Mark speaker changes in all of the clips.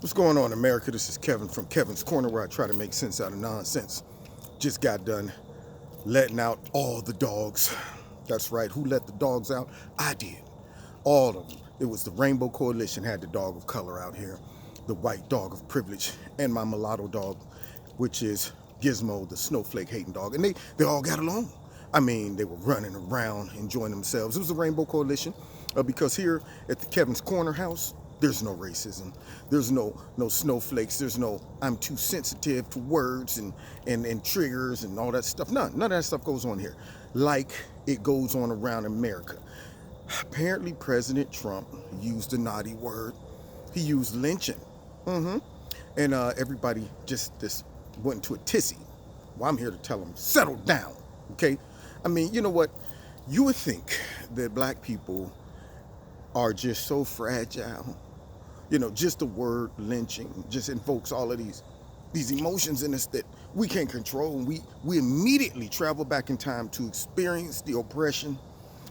Speaker 1: What's going on, America? This is Kevin from Kevin's Corner, where I try to make sense out of nonsense. Just got done letting out all the dogs. That's right. Who let the dogs out? I did. All of them. It was the Rainbow Coalition had the dog of color out here, the white dog of privilege, and my mulatto dog, which is Gizmo, the snowflake hating dog. And they all got along. I mean, they were running around, enjoying themselves. It was the Rainbow Coalition because here at the Kevin's Corner house, there's no racism. There's no snowflakes. There's no I'm too sensitive to words and triggers and all that stuff. None of that stuff goes on here like it goes on around America. Apparently, President Trump used a naughty word. He used lynching. And everybody just went into a tizzy. Well, I'm here to tell them, settle down, okay? I mean, you know what? You would think that black people are just so fragile. You know, just the word lynching just invokes all of these emotions in us that we can't control. And we immediately travel back in time to experience the oppression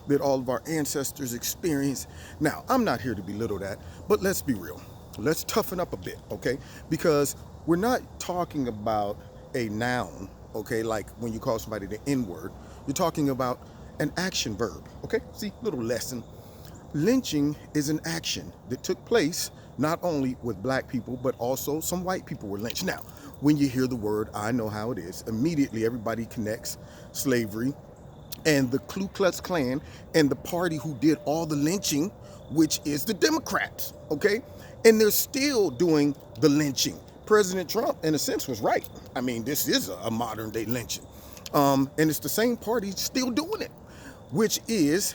Speaker 1: that all of our ancestors experienced. Now, I'm not here to belittle that, but let's be real. Let's toughen up a bit, okay? Because we're not talking about a noun, okay, like when you call somebody the N-word. You're talking about an action verb, okay? See, little lesson. Lynching is an action that took place not only with black people, but also some white people were lynched. Now, when you hear the word, I know how it is, immediately everybody connects slavery and the Ku Klux Klan and the party who did all the lynching, which is the Democrats, okay? And they're still doing the lynching. President Trump, in a sense, was right. I mean, this is a modern day lynching. And it's the same party still doing it, which is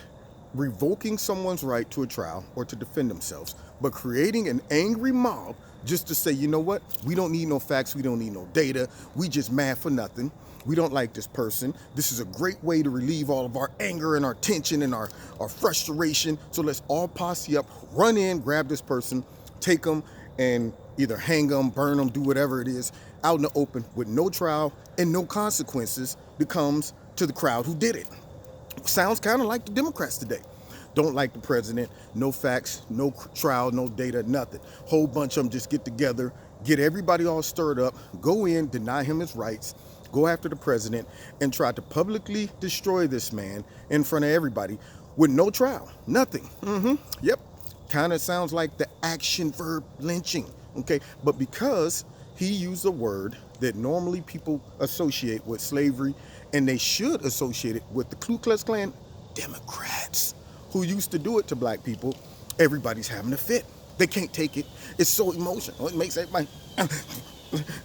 Speaker 1: revoking someone's right to a trial or to defend themselves, but creating an angry mob just to say, you know what, we don't need no facts, we don't need no data, we just mad for nothing, we don't like this person, this is a great way to relieve all of our anger and our tension and our frustration, so let's all posse up, run in, grab this person, take them, and either hang them, burn them, do whatever it is, out in the open with no trial and no consequences that comes to the crowd who did it. Sounds kind of like the Democrats today. Don't like the president, no facts, no trial, no data, nothing. Whole bunch of them just get together, get everybody all stirred up, go in, deny him his rights, go after the president, and try to publicly destroy this man in front of everybody with no trial, nothing. Yep, kind of sounds like the action verb lynching, okay? But because he used a word that normally people associate with slavery, and they should associate it with the Ku Klux Klan, Democrats, who used to do it to black people, everybody's having a fit. They can't take it. It's so emotional. It makes everybody...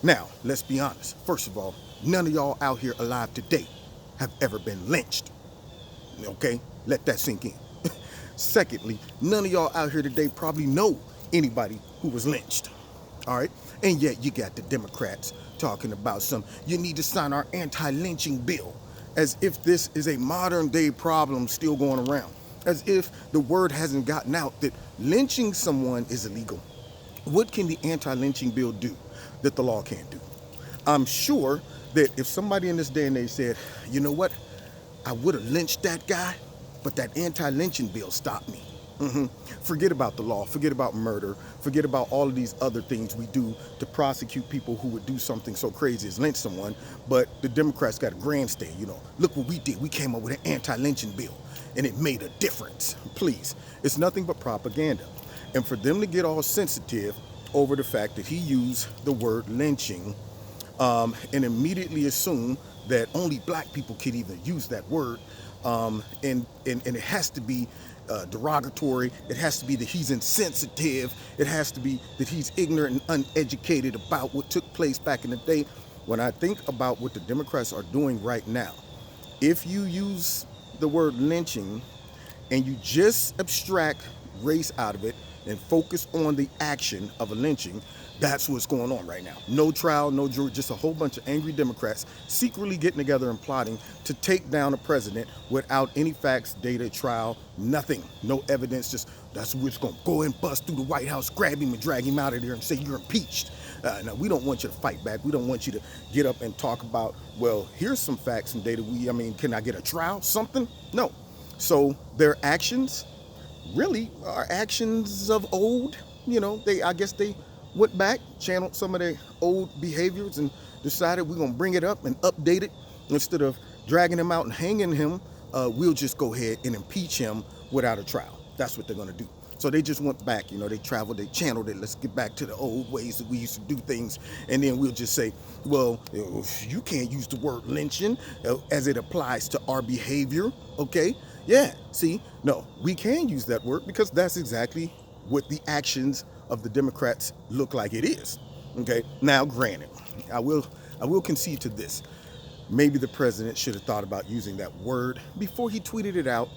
Speaker 1: Now, let's be honest. First of all, none of y'all out here alive today have ever been lynched. Okay? Let that sink in. Secondly, none of y'all out here today probably know anybody who was lynched. All right? And yet you got the Democrats talking about you need to sign our anti-lynching bill, as if this is a modern day problem still going around, as if the word hasn't gotten out that lynching someone is illegal. What can the anti-lynching bill do that the law can't do? I'm sure that if somebody in this day and age said, you know what, I would have lynched that guy, but that anti-lynching bill stopped me. Forget about the law, forget about murder, forget about all of these other things we do to prosecute people who would do something so crazy as lynch someone, but the Democrats got a grandstand, you know. Look what we did, we came up with an anti-lynching bill, and it made a difference. Please, it's nothing but propaganda. And for them to get all sensitive over the fact that he used the word lynching and immediately assume that only black people can even use that word, and it has to be derogatory, it has to be that he's insensitive, it has to be that he's ignorant and uneducated about what took place back in the day. When I think about what the Democrats are doing right now, if you use the word lynching and you just abstract race out of it and focus on the action of a lynching, that's what's going on right now. No trial, no jury, just a whole bunch of angry Democrats secretly getting together and plotting to take down a president without any facts, data, trial, nothing, no evidence. Just that's what's going to go and bust through the White House, grab him and drag him out of there and say you're impeached. Now, we don't want you to fight back. We don't want you to get up and talk about, well, here's some facts and data. Can I get a trial? Something? No. So their actions really are actions of old. You know, I guess they went back, channeled some of their old behaviors and decided we're going to bring it up and update it. Instead of dragging him out and hanging him, we'll just go ahead and impeach him without a trial. That's what they're going to do. So they just went back, they traveled, they channeled it. Let's get back to the old ways that we used to do things. And then we'll just say, well, you can't use the word lynching as it applies to our behavior. Okay. Yeah. See, no, we can use that word because that's exactly what the actions of the Democrats look like it is. Okay. Now, granted, I will concede to this. Maybe the president should have thought about using that word before he tweeted it out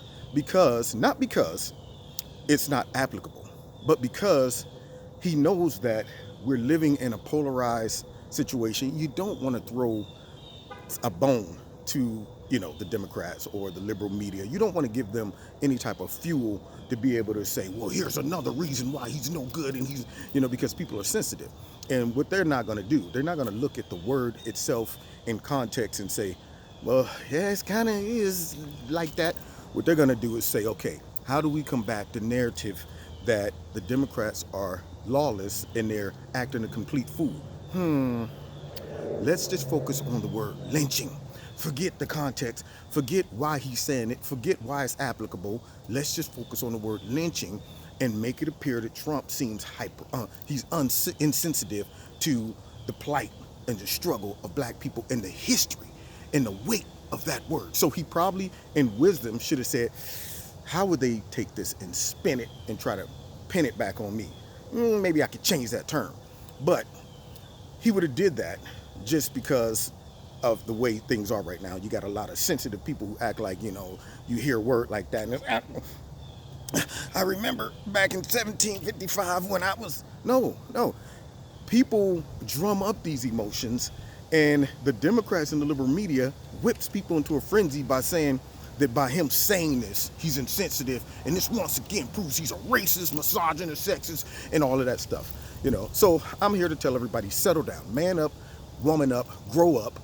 Speaker 1: not because it's not applicable, but because he knows that we're living in a polarized situation. You don't want to throw a bone to, the Democrats or the liberal media. You don't want to give them any type of fuel to be able to say, well, here's another reason why he's no good. And he's, because people are sensitive. And what they're not going to do, they're not going to look at the word itself in context and say, well, yeah, it kind of is like that. What they're going to do is say, okay, how do we combat the narrative that the Democrats are lawless and they're acting a complete fool? Let's just focus on the word lynching. Forget the context. Forget why he's saying it. Forget why it's applicable. Let's just focus on the word lynching and make it appear that Trump seems he's insensitive to the plight and the struggle of black people and the history and the weight of that word. So he probably, in wisdom, should have said, how would they take this and spin it and try to pin it back on me? Maybe I could change that term. But he would have did that just because of the way things are right now. You got a lot of sensitive people who act like, you hear a word like that. And I remember back in 1755 when I was, no. People drum up these emotions, and the Democrats and the liberal media whips people into a frenzy by saying that by him saying this, he's insensitive, and this once again proves he's a racist, misogynist, sexist, and all of that stuff. So I'm here to tell everybody, settle down, man up, woman up, grow up,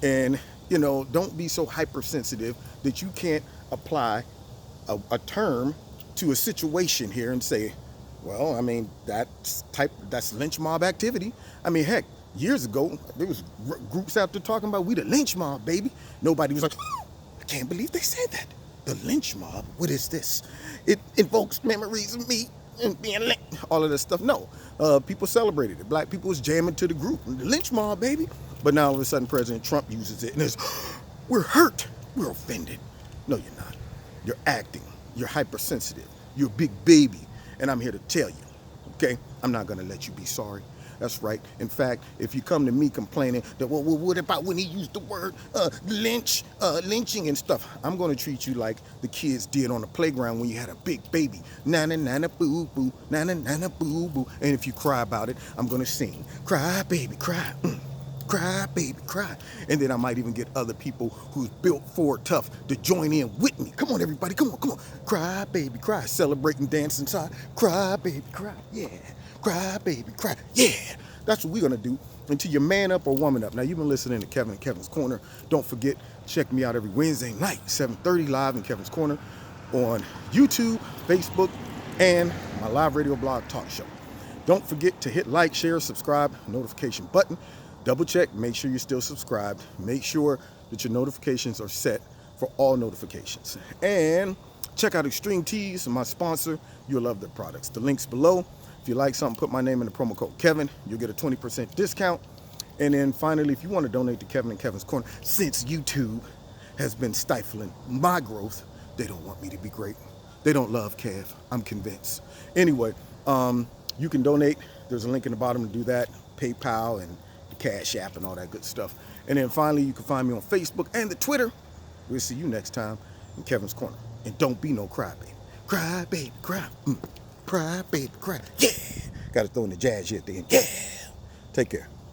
Speaker 1: and don't be so hypersensitive that you can't apply a term to a situation here and say, well, that's lynch mob activity. Heck, years ago, there was groups out there talking about we the lynch mob, baby. Nobody was like, I can't believe they said that. The lynch mob, what is this? It invokes memories of me and being lynched, all of that stuff. No, people celebrated it. Black people was jamming to the group. The lynch mob, baby. But now all of a sudden President Trump uses it and it's, we're hurt, we're offended. No, you're not. You're acting. You're hypersensitive. You're a big baby. And I'm here to tell you, okay? I'm not gonna let you be sorry. That's right. In fact, if you come to me complaining that, well, what about when he used the word lynching and stuff? I'm going to treat you like the kids did on the playground when you had a big baby. Nana, nana, boo, boo, nana, nana, boo, boo. And if you cry about it, I'm going to sing, cry, baby, cry. Cry, baby, cry. And then I might even get other people who's built Ford tough to join in with me. Come on, everybody. Come on. Cry, baby, cry. Celebrate and dance inside. Cry, baby, cry. Yeah. Cry, baby, cry. Yeah. That's what we're going to do until you man up or woman up. Now, you've been listening to Kevin and Kevin's Corner. Don't forget, check me out every Wednesday night, 7:30 live in Kevin's Corner on YouTube, Facebook, and my live radio blog talk show. Don't forget to hit like, share, subscribe, notification button. Double check, make sure you're still subscribed. Make sure that your notifications are set for all notifications. And check out Extreme Teas, my sponsor. You'll love their products. The link's below. If you like something, put my name in the promo code Kevin. You'll get a 20% discount. And then finally, if you want to donate to Kevin and Kevin's Corner, since YouTube has been stifling my growth, they don't want me to be great. They don't love Kev, I'm convinced. Anyway, you can donate. There's a link in the bottom to do that. PayPal and the Cash App and all that good stuff. And then finally, you can find me on Facebook and the Twitter. We'll see you next time in Kevin's Corner. And don't be no crybaby. Cry, baby, cry. Cry, baby, cry. Yeah. Got to throw in the jazz here at the end. Yeah. Take care.